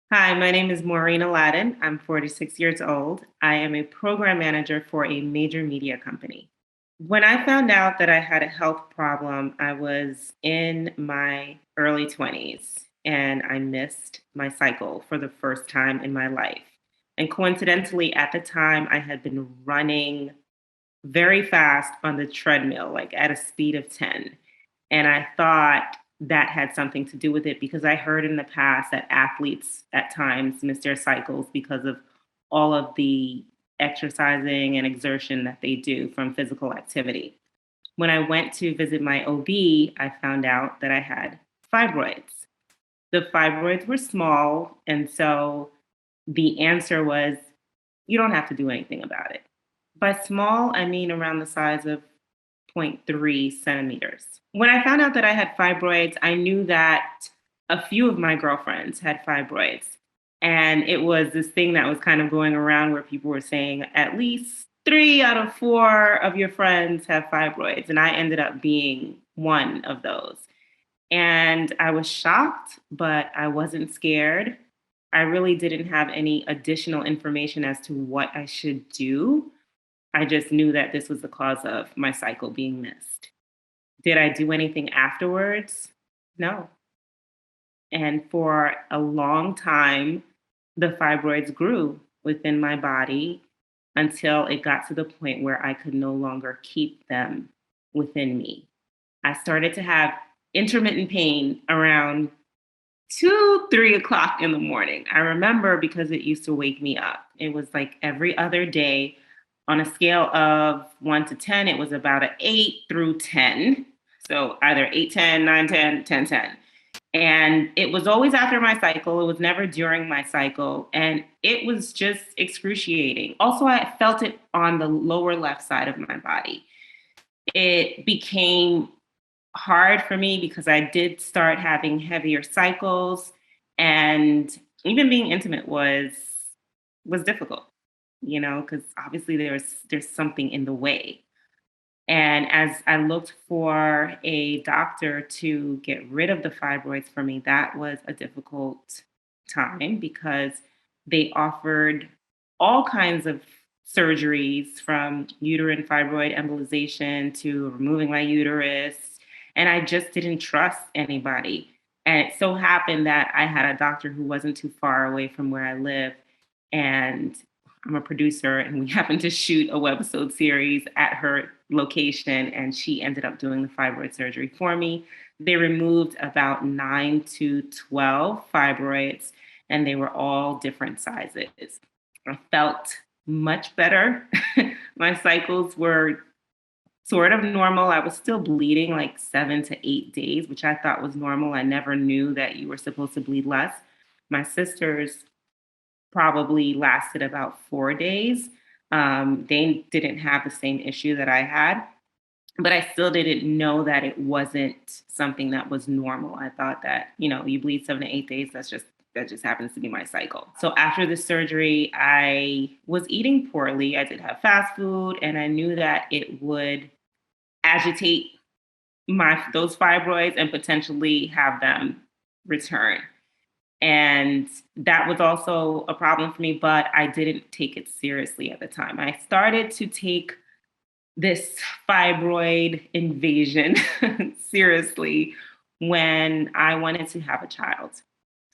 Hi, my name is Maureen. I'm 46 years old. I am a program manager for a major media company. When I found out that I had a health problem, I was in my early 20s and I missed my cycle for the first time in my life. And coincidentally, at the time, I had been running very fast on the treadmill, like at a speed of 10. And I thought that had something to do with it because I heard in the past that athletes at times miss their cycles because of all of the exercising and exertion that they do from physical activity. When I went to visit my OB, I found out that I had fibroids. The fibroids were small, and so the answer was, you don't have to do anything about it. By small, I mean around the size of zero point 0.3 centimeters. When I found out that I had fibroids, I knew that a few of my girlfriends had fibroids. And it was this thing that was kind of going around where people were saying at least 3 out of 4 of your friends have fibroids. And I ended up being one of those. And I was shocked, but I wasn't scared. I really didn't have any additional information as to what I should do. I just knew that this was the cause of my cycle being missed. Did I do anything afterwards? No. And for a long time, the fibroids grew within my body until it got to the point where I could no longer keep them within me. I started to have intermittent pain around 2, 3 o'clock in the morning. I remember because it used to wake me up. It was like every other day on a scale of 1 to 10, it was about an 8 through 10. So either 8, 10, 9, 10, 10, 10. And it was always after my cycle. It was never during my cycle. And it was just excruciating. Also, I felt it on the lower left side of my body. It became hard for me because I did start having heavier cycles, and even being intimate was difficult, because obviously there's something in the way. And as I looked for a doctor to get rid of the fibroids for me, that was a difficult time because they offered all kinds of surgeries from uterine fibroid embolization to removing my uterus. And I just didn't trust anybody. And it so happened that I had a doctor who wasn't too far away from where I live. And I'm a producer, and we happened to shoot a webisode series at her location, and she ended up doing the fibroid surgery for me. They removed about 9 to 12 fibroids, and they were all different sizes. I felt much better. My cycles were sort of normal. I was still bleeding like 7 to 8 days, which I thought was normal. I never knew that you were supposed to bleed less. My sisters probably lasted about 4 days. They didn't have the same issue that I had, but I still didn't know that it wasn't something that was normal. I thought that, you bleed 7 to 8 days. That just happens to be my cycle. So after the surgery, I was eating poorly. I did have fast food, and I knew that it would agitate those fibroids and potentially have them return. And that was also a problem for me, but I didn't take it seriously at the time. I started to take this fibroid invasion seriously when I wanted to have a child.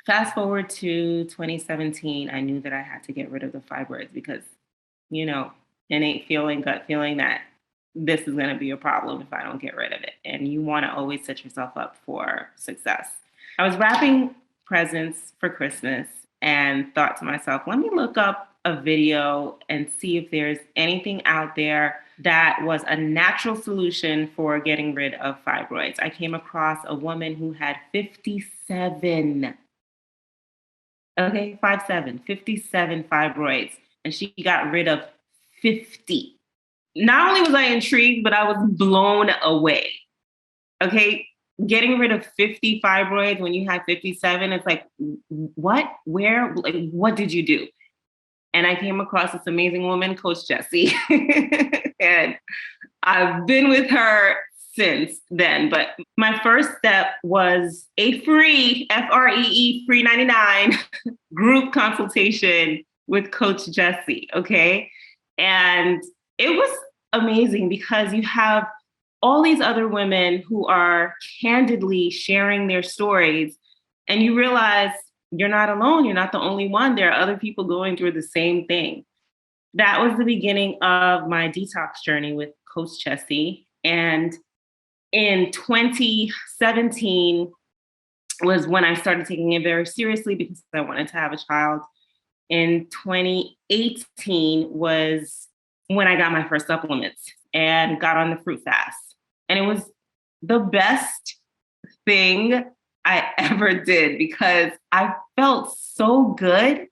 Fast forward to 2017, I knew that I had to get rid of the fibroids because, innate feeling, gut feeling that this is going to be a problem if I don't get rid of it. And you want to always set yourself up for success. I was wrapping presents for Christmas and thought to myself, let me look up a video and see if there's anything out there that was a natural solution for getting rid of fibroids. I came across a woman who had 57, okay, 57 fibroids, and she got rid of 50. Not only was I intrigued, but I was blown away. Okay, getting rid of 50 fibroids when you had 57, it's like, what? Where? Like, what did you do? And I came across this amazing woman, Coach Jessie. And I've been with her since then. But my first step was a free, FREE, free 99 group consultation with Coach Jessie. Okay. And it was amazing because you have all these other women who are candidly sharing their stories, and you realize you're not alone. You're not the only one. There are other people going through the same thing. That was the beginning of my detox journey with Coach Jessie. And in 2017 was when I started taking it very seriously because I wanted to have a child. In 2018 was when I got my first supplements and got on the fruit fast. And it was the best thing I ever did because I felt so good.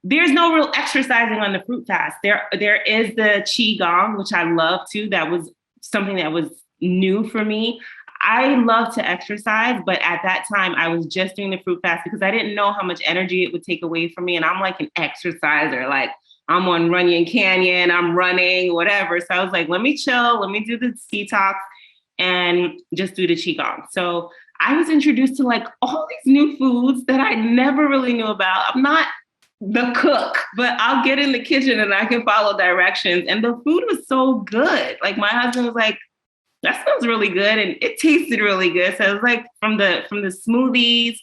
There's no real exercising on the fruit fast. There is the Qigong, which I love too. That was something that was new for me. I love to exercise, but at that time I was just doing the fruit fast because I didn't know how much energy it would take away from me. And I'm like an exerciser, like I'm on Runyon Canyon, I'm running, whatever. So I was like, let me chill, let me do the detox and just do the Qigong. So I was introduced to like all these new foods that I never really knew about. I'm not the cook, but I'll get in the kitchen and I can follow directions. And the food was so good. Like my husband was like, that smells really good. And it tasted really good. So it was like from the smoothies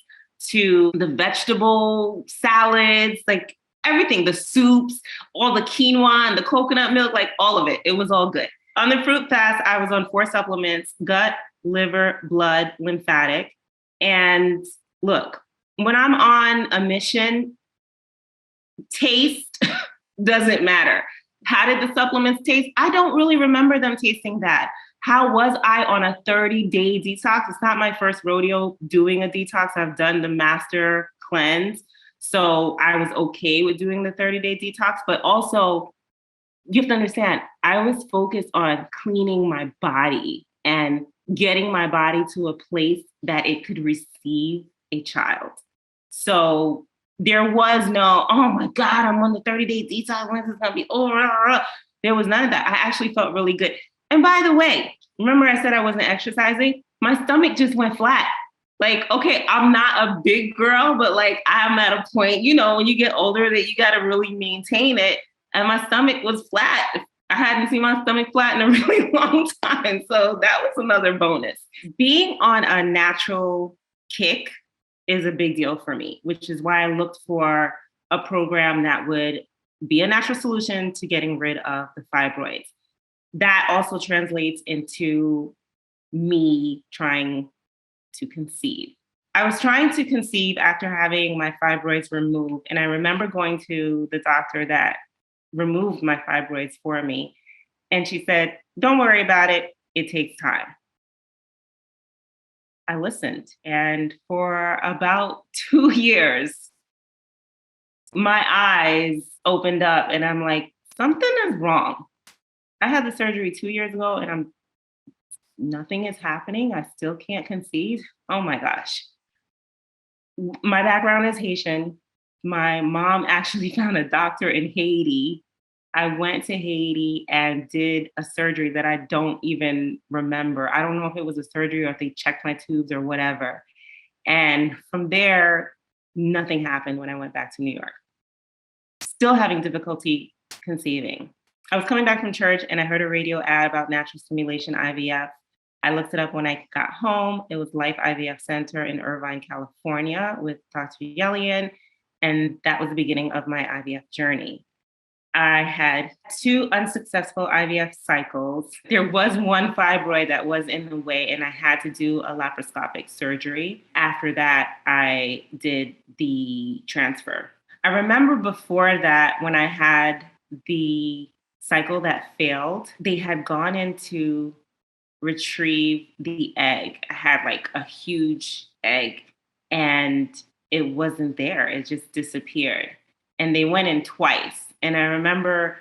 to the vegetable salads, like everything, the soups, all the quinoa and the coconut milk, like all of it. It was all good. On the fruit fast, I was on 4 supplements: gut, liver, blood, lymphatic. And look, when I'm on a mission, taste doesn't matter. How did the supplements taste? I don't really remember them tasting bad. How was I on a 30-day detox? It's not my first rodeo doing a detox. I've done the master cleanse. So I was okay with doing the 30-day detox, but also you have to understand, I was focused on cleaning my body and getting my body to a place that it could receive a child. So there was no, oh my God, I'm on the 30-day detox. When is this going to be over? There was none of that. I actually felt really good. And by the way, remember I said I wasn't exercising? My stomach just went flat. Like, okay, I'm not a big girl, but like I'm at a point, you know, when you get older that you got to really maintain it. And my stomach was flat. I hadn't seen my stomach flat in a really long time. So that was another bonus. Being on a natural kick is a big deal for me, which is why I looked for a program that would be a natural solution to getting rid of the fibroids. That also translates into me trying to conceive. I was trying to conceive after having my fibroids removed. And I remember going to the doctor that removed my fibroids for me. And she said, don't worry about it. It takes time. I listened. And for about 2 years, my eyes opened up and I'm like, something is wrong. I had the surgery 2 years ago and nothing is happening. I still can't conceive. Oh my gosh. My background is Haitian. My mom actually found a doctor in Haiti. I went to Haiti and did a surgery that I don't even remember. I don't know if it was a surgery or if they checked my tubes or whatever. And from there, nothing happened when I went back to New York. Still having difficulty conceiving. I was coming back from church and I heard a radio ad about natural stimulation IVF. I looked it up when I got home. It was Life IVF Center in Irvine, California with Dr. Yelian. And that was the beginning of my IVF journey. I had 2 unsuccessful IVF cycles. There was one fibroid that was in the way, and I had to do a laparoscopic surgery. After that, I did the transfer. I remember before that, when I had the cycle that failed, they had gone in to retrieve the egg. I had like a huge egg, and it wasn't there. It just disappeared. And they went in twice. And I remember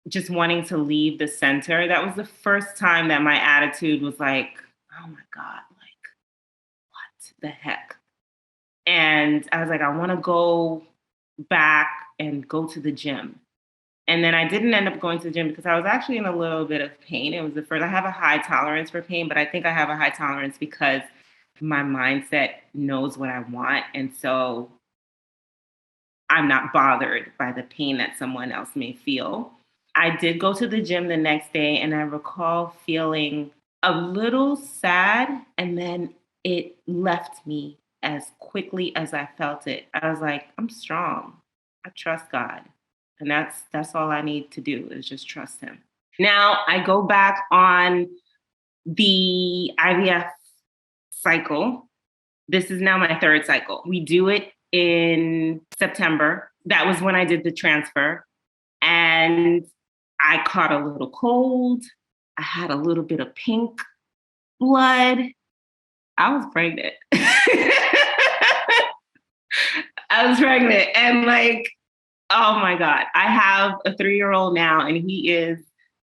just wanting to leave the center. That was the first time that my attitude was like, oh my God, like, what the heck? And I was like, I want to go back and go to the gym. And then I didn't end up going to the gym because I was actually in a little bit of pain. It was the first, I have a high tolerance for pain, but I think I have a high tolerance because my mindset knows what I want. And so I'm not bothered by the pain that someone else may feel. I did go to the gym the next day and I recall feeling a little sad, and then it left me as quickly as I felt it. I was like, I'm strong. I trust God. And that's all I need to do is just trust him. Now I go back on the IVF cycle. This is now my third cycle. We do it in September. That was when I did the transfer. And I caught a little cold. I had a little bit of pink blood. I was pregnant. I was pregnant. And like, oh my God, I have a 3-year-old now, and he is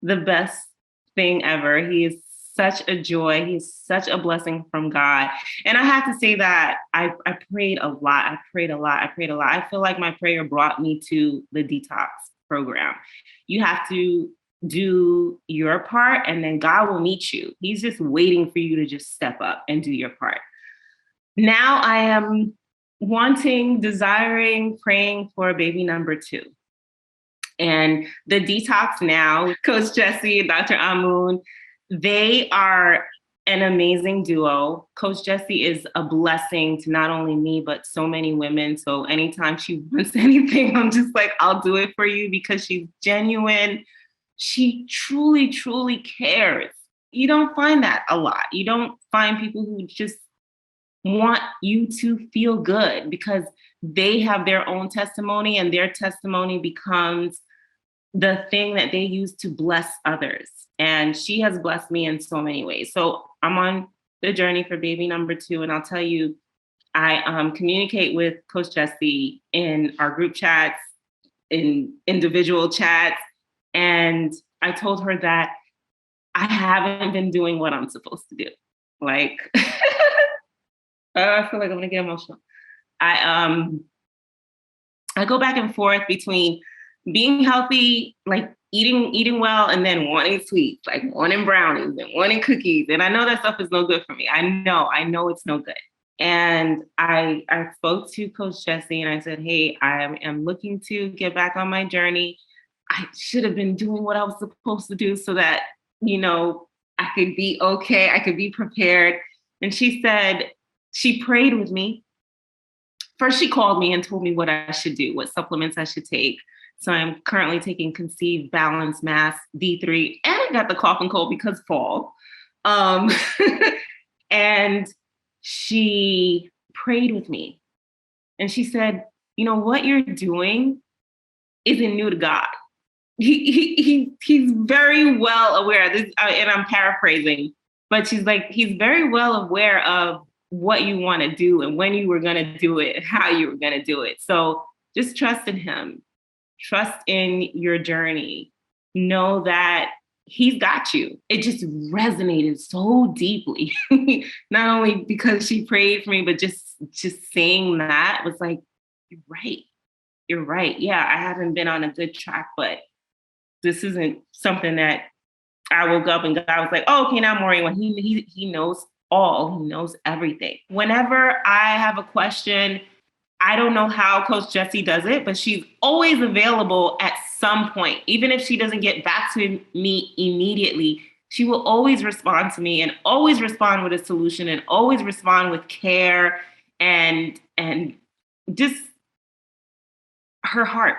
the best thing ever. He is such a joy. He's such a blessing from God. And I have to say that I prayed a lot. I prayed a lot. I feel like my prayer brought me to the detox program. You have to do your part, and then God will meet you. He's just waiting for you to just step up and do your part. Now I am wanting, desiring, praying for baby number 2. And the detox now, Coach Jessie and Dr. Amun, they are an amazing duo. Coach Jessie is a blessing to not only me, but so many women. So anytime she wants anything, I'm just like, I'll do it for you, because she's genuine. She truly, truly cares. You don't find that a lot. You don't find people who just want you to feel good, because they have their own testimony, and their testimony becomes the thing that they use to bless others. And she has blessed me in so many ways. So I'm on the journey for baby number 2. And I'll tell you, I communicate with Coach Jessie in our group chats, in individual chats. And I told her that I haven't been doing what I'm supposed to do. Like, I feel like I'm gonna get emotional. I go back and forth between being healthy, like eating well, and then wanting sweets, like wanting brownies and wanting cookies. And I know that stuff is no good for me. I know it's no good. And I spoke to Coach Jessie and I said, hey, I am looking to get back on my journey. I should have been doing what I was supposed to do so that, I could be okay. I could be prepared. And she said, she prayed with me. First, she called me and told me what I should do, what supplements I should take. So I'm currently taking Conceive, Balance, Mass, D3, and I got the cough and cold because fall. And she prayed with me. And she said, what you're doing isn't new to God. He's very well aware of this, and I'm paraphrasing, but she's like, he's very well aware of what you want to do and when you were going to do it, how you were going to do it. So just trust in him. Trust in your journey. Know that he's got you. It just resonated so deeply. Not only because she prayed for me, but just saying that was like, you're right. You're right. Yeah, I haven't been on a good track, but this isn't something that I woke up and God was like, oh, okay, now Maureen, when he knows all, he knows everything. Whenever I have a question, I don't know how Coach Jessie does it, but she's always available at some point. Even if she doesn't get back to me immediately, she will always respond to me and always respond with a solution and always respond with care and just her heart.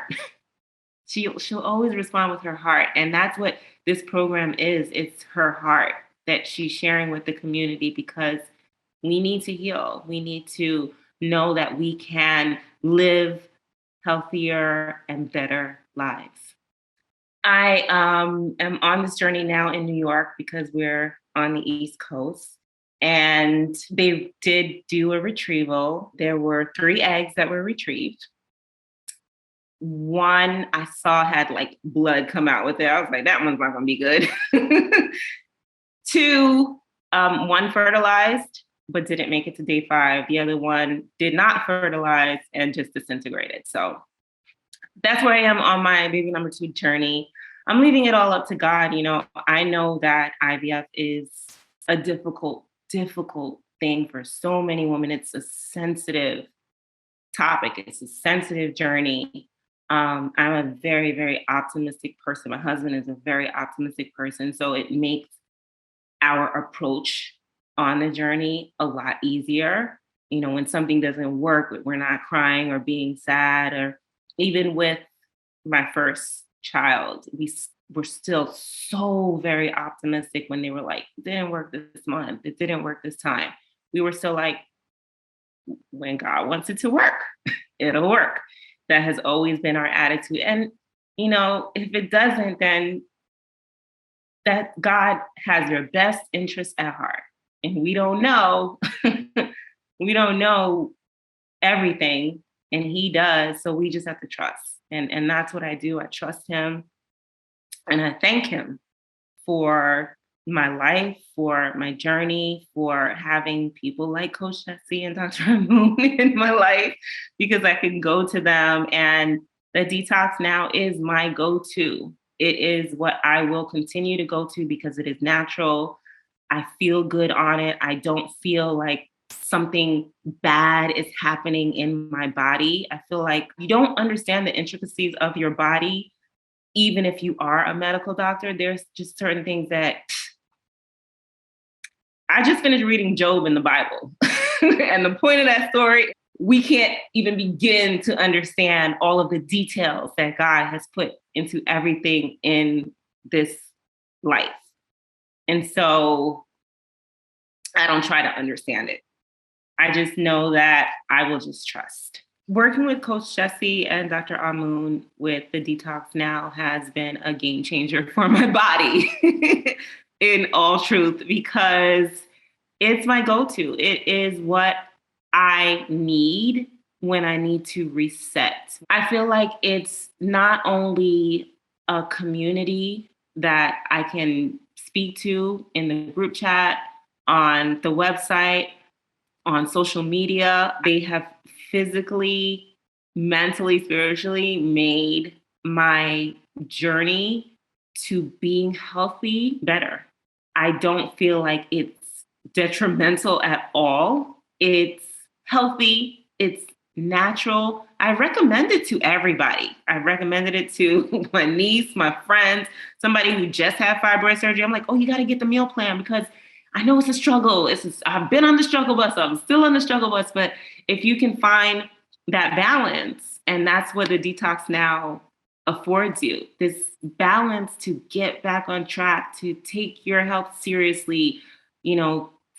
She'll always respond with her heart. And that's what this program is. It's her heart that she's sharing with the community, because we need to heal. We need to know that we can live healthier and better lives. I am on this journey now in New York because we're on the East Coast, and they did do a retrieval. There were 3 eggs that were retrieved. One I saw had like blood come out with it. I was like, that one's not gonna be good. 2, one fertilized, but didn't make it to day 5. The other one did not fertilize and just disintegrated. So that's where I am on my baby number 2 journey. I'm leaving it all up to God. I know that IVF is a difficult thing for so many women. It's a sensitive topic. It's a sensitive journey. I'm a very, very optimistic person. My husband is a very optimistic person. So it makes our approach on the journey a lot easier. When something doesn't work, we're not crying or being sad, or even with my first child, were still so very optimistic when they were like, it didn't work this month, it didn't work this time. We were still like, when God wants it to work, it'll work. That has always been our attitude. And, if it doesn't, then that God has your best interest at heart. And we don't know, we don't know everything, and he does. So we just have to trust. And that's what I do. I trust him, and I thank him for my life, for my journey, for having people like Coach Jesse and Dr. Moon in my life, because I can go to them, and the detox now is my go-to. It is what I will continue to go to because it is natural. I feel good on it. I don't feel like something bad is happening in my body. I feel like you don't understand the intricacies of your body. Even if you are a medical doctor, there's just certain things that I just finished reading Job in the Bible. And the point of that story, we can't even begin to understand all of the details that God has put into everything in this life. And so I don't try to understand it. I just know that I will just trust. Working with Coach Jesse and Dr. Amun with the detox now has been a game changer for my body, in all truth, because it's my go-to. It is what I need when I need to reset. I feel like it's not only a community that I can speak to in the group chat, on the website, on social media. They have physically, mentally, spiritually made my journey to being healthy better. I don't feel like it's detrimental at all. It's healthy, it's natural. I recommend it to everybody. I recommended it to my niece, my friends, somebody who just had fibroid surgery. I'm like, oh, you got to get the meal plan because I know it's a struggle. I've been on the struggle bus. I'm still on the struggle bus. But if you can find that balance, and that's what the detox now affords you, this balance to get back on track, to take your health seriously,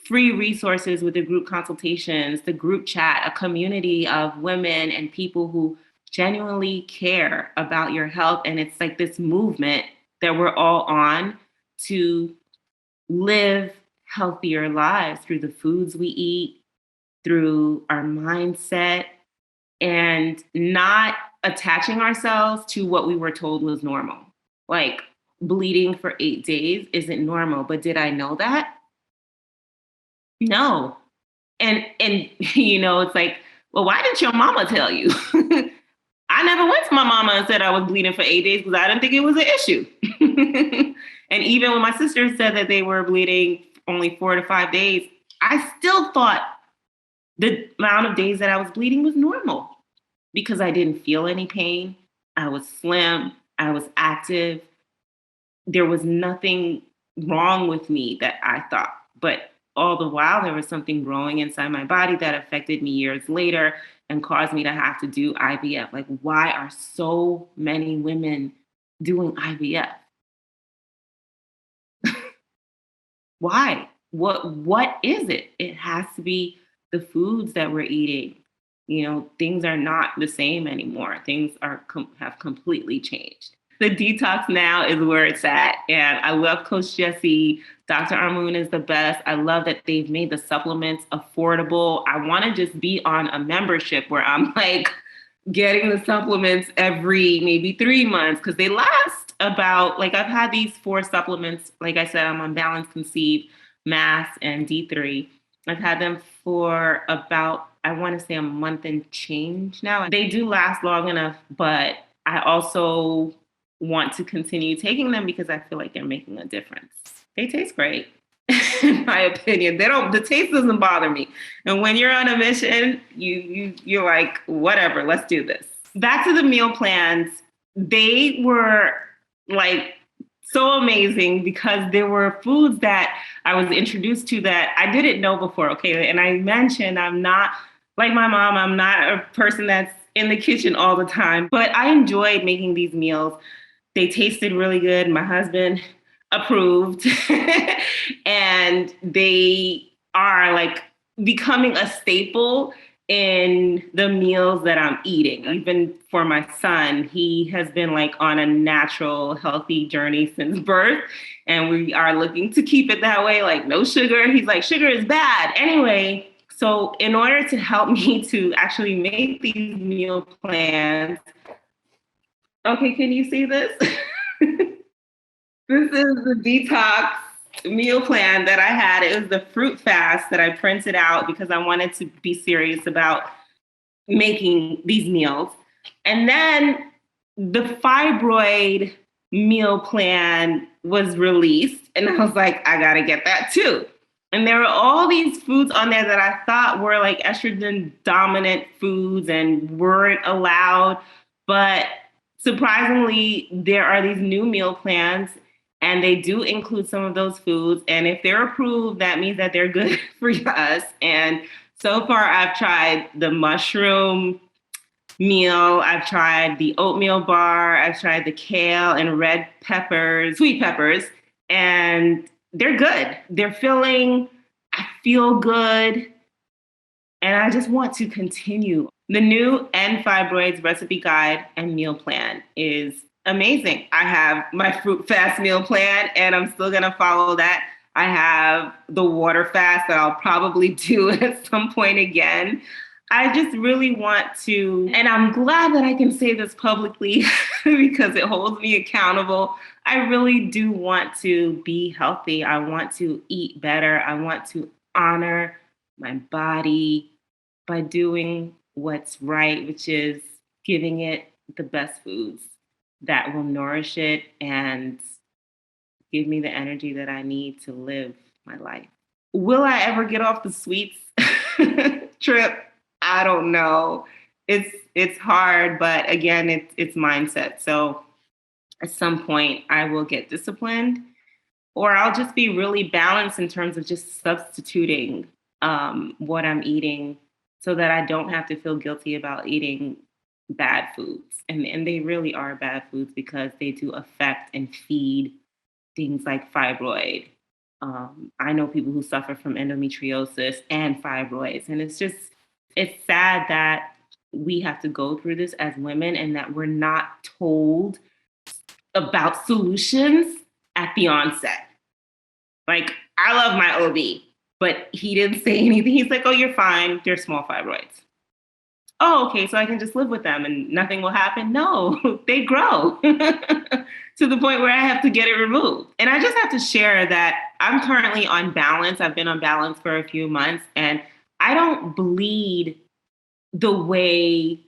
free resources with the group consultations, the group chat, a community of women and people who genuinely care about your health. And it's like this movement that we're all on to live healthier lives through the foods we eat, through our mindset, and not attaching ourselves to what we were told was normal. Like bleeding for 8 days isn't normal, but did I know that? No. And it's like, well, why didn't your mama tell you? I never went to my mama and said I was bleeding for 8 days because I didn't think it was an issue. And even when my sister said that they were bleeding only 4 to 5 days, I still thought the amount of days that I was bleeding was normal because I didn't feel any pain. I was slim. I was active. There was nothing wrong with me that I thought. But all the while, there was something growing inside my body that affected me years later and caused me to have to do IVF. Like, why are so many women doing IVF? Why? What is it? It has to be the foods that we're eating. Things are not the same anymore. Things have completely changed. The detox now is where it's at. And I love Coach Jesse. Dr. Armoon is the best. I love that they've made the supplements affordable. I want to just be on a membership where I'm like getting the supplements every maybe 3 months because they last about, like, I've had these 4 supplements. Like I said, I'm on Balance, Conceive, Mass, and D3. I've had them for about, I want to say, a month and change now. They do last long enough, but I also want to continue taking them because I feel like they're making a difference. They taste great, in my opinion. The taste doesn't bother me. And when you're on a mission, you're like, whatever, let's do this. Back to the meal plans. They were like so amazing because there were foods that I was introduced to that I didn't know before. Okay. And I mentioned I'm not like my mom, I'm not a person that's in the kitchen all the time, but I enjoyed making these meals. They tasted really good. My husband approved. And they are like becoming a staple in the meals that I'm eating. Even for my son, he has been like on a natural, healthy journey since birth. And we are looking to keep it that way, like no sugar. He's like, sugar is bad. Anyway, so in order to help me to actually make these meal plans, okay, can you see this? This is the detox meal plan that I had. It was the fruit fast that I printed out because I wanted to be serious about making these meals. And then the fibroid meal plan was released. And I was like, I got to get that too. And there were all these foods on there that I thought were like estrogen dominant foods and weren't allowed. But surprisingly, there are these new meal plans and they do include some of those foods. And if they're approved, that means that they're good for us. And so far, I've tried the mushroom meal. I've tried the oatmeal bar. I've tried the kale and red peppers, sweet peppers, and they're good. They're filling. I feel good. And I just want to continue. The new End Fibroids recipe guide and meal plan is amazing. I have my fruit fast meal plan, and I'm still going to follow that. I have the water fast that I'll probably do at some point again. I just really want to, and I'm glad that I can say this publicly because it holds me accountable. I really do want to be healthy. I want to eat better. I want to honor my body by doing what's right, which is giving it the best foods that will nourish it and give me the energy that I need to live my life. Will I ever get off the sweets trip? I don't know. It's hard, but again, it's mindset. So at some point I will get disciplined, or I'll just be really balanced in terms of just substituting what I'm eating so that I don't have to feel guilty about eating bad foods. And they really are bad foods because they do affect and feed things like fibroid. I know people who suffer from endometriosis and fibroids, and it's sad that we have to go through this as women and that we're not told about solutions at the onset. Like, I love my OB, but he didn't say anything. He's like, oh, you're fine. They're small fibroids. Oh, okay, so I can just live with them and nothing will happen? No, they grow to the point where I have to get it removed. And I just have to share that I'm currently on balance. I've been on balance for a few months, and I don't bleed the way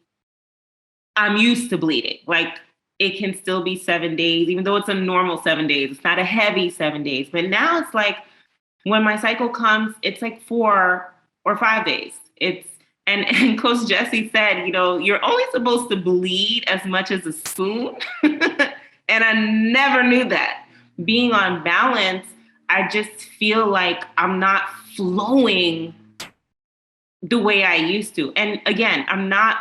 I'm used to bleeding. Like, it can still be 7 days, even though it's a normal 7 days. It's not a heavy 7 days. But now it's like when my cycle comes, it's like 4 or 5 days. And Coach Jesse said, you're only supposed to bleed as much as a spoon. And I never knew that. Being on balance, I just feel like I'm not flowing the way I used to. And again, I'm not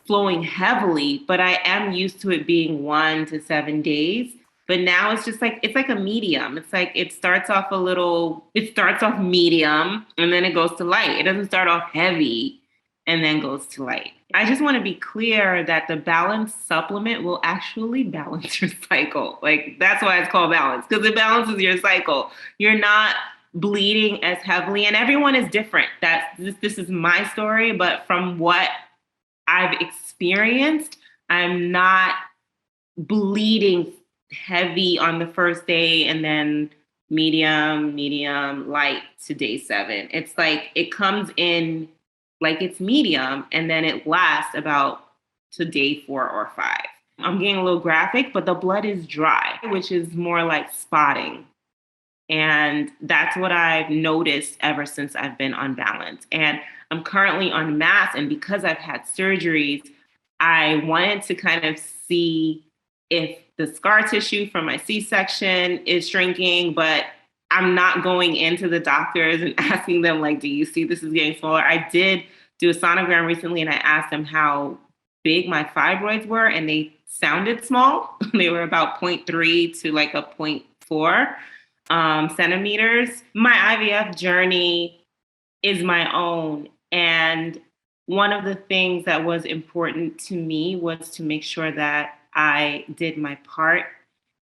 flowing heavily, but I am used to it being 1 to 7 days. But now it's just like, it's like a medium. It's like, it starts off medium and then it goes to light. It doesn't start off heavy and then goes to light. I just want to be clear that the balance supplement will actually balance your cycle. Like, that's why it's called balance, because it balances your cycle. You're not bleeding as heavily, and everyone is different. This is my story, but from what I've experienced, I'm not bleeding heavy on the first day and then medium, light to day 7. It's like it comes in like it's medium and then it lasts about to day 4 or 5. I'm getting a little graphic, but the blood is dry, which is more like spotting. And that's what I've noticed ever since I've been unbalanced. And I'm currently on mass. And because I've had surgeries, I wanted to kind of see if the scar tissue from my C-section is shrinking, but I'm not going into the doctors and asking them, like, do you see this is getting smaller? I did do a sonogram recently and I asked them how big my fibroids were, and they sounded small. They were about zero 0.3 to like a 0.4 centimeters. My IVF journey is my own. And one of the things that was important to me was to make sure that I did my part.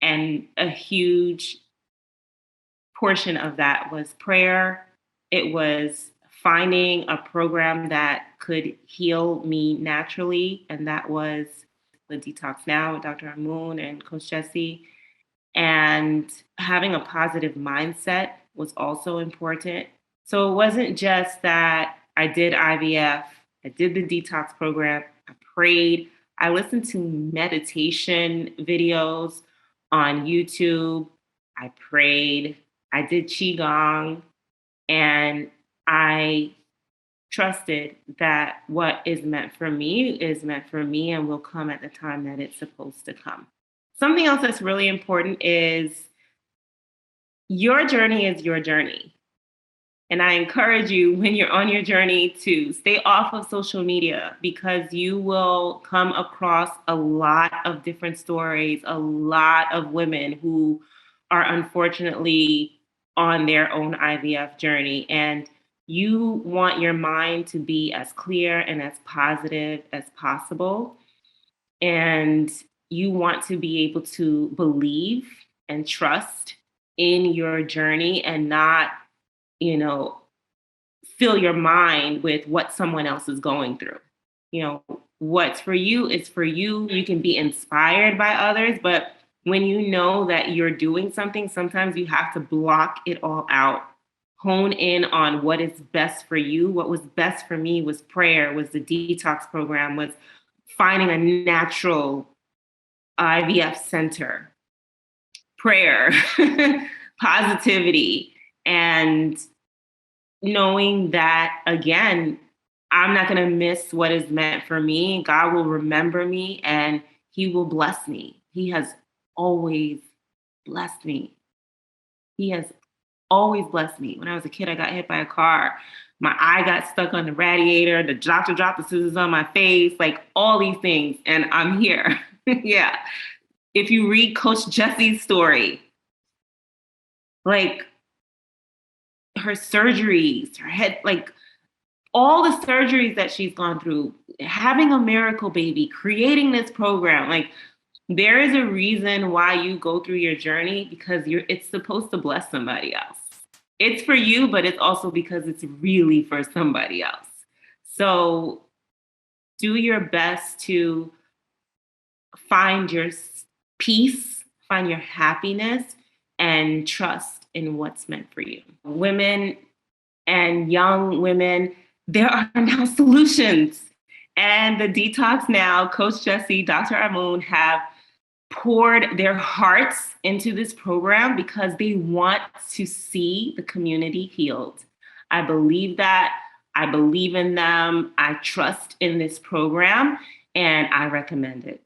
And a huge portion of that was prayer. It was finding a program that could heal me naturally. And that was the Detox Now with Dr. Amoon and Coach Jessie. And having a positive mindset was also important. So it wasn't just that I did IVF, I did the detox program, I prayed, I listened to meditation videos on YouTube, I prayed, I did Qigong, and I trusted that what is meant for me is meant for me and will come at the time that it's supposed to come. Something else that's really important is your journey is your journey. And I encourage you when you're on your journey to stay off of social media, because you will come across a lot of different stories, a lot of women who are unfortunately on their own IVF journey. And you want your mind to be as clear and as positive as possible. And you want to be able to believe and trust in your journey and not, fill your mind with what someone else is going through. What's for you is for you. You can be inspired by others, but when you know that you're doing something, sometimes you have to block it all out, hone in on what is best for you. What was best for me was prayer, was the detox program, was finding a natural IVF center, prayer, positivity, and knowing that, again, I'm not going to miss what is meant for me. God will remember me and he will bless me. He has always blessed me. He has always blessed me. When I was a kid, I got hit by a car. My eye got stuck on the radiator. The doctor dropped the scissors on my face, like all these things. And I'm here. Yeah. If you read Coach Jessie's story, like her surgeries, her head, like all the surgeries that she's gone through, having a miracle baby, creating this program, like there is a reason why you go through your journey, because it's supposed to bless somebody else. It's for you, but it's also because it's really for somebody else. So do your best to find your peace, find your happiness, and trust in what's meant for you. Women and young women, there are now solutions. And the Detox Now, Coach Jessie, Dr. Amoon have poured their hearts into this program because they want to see the community healed. I believe that. I believe in them. I trust in this program, and I recommend it.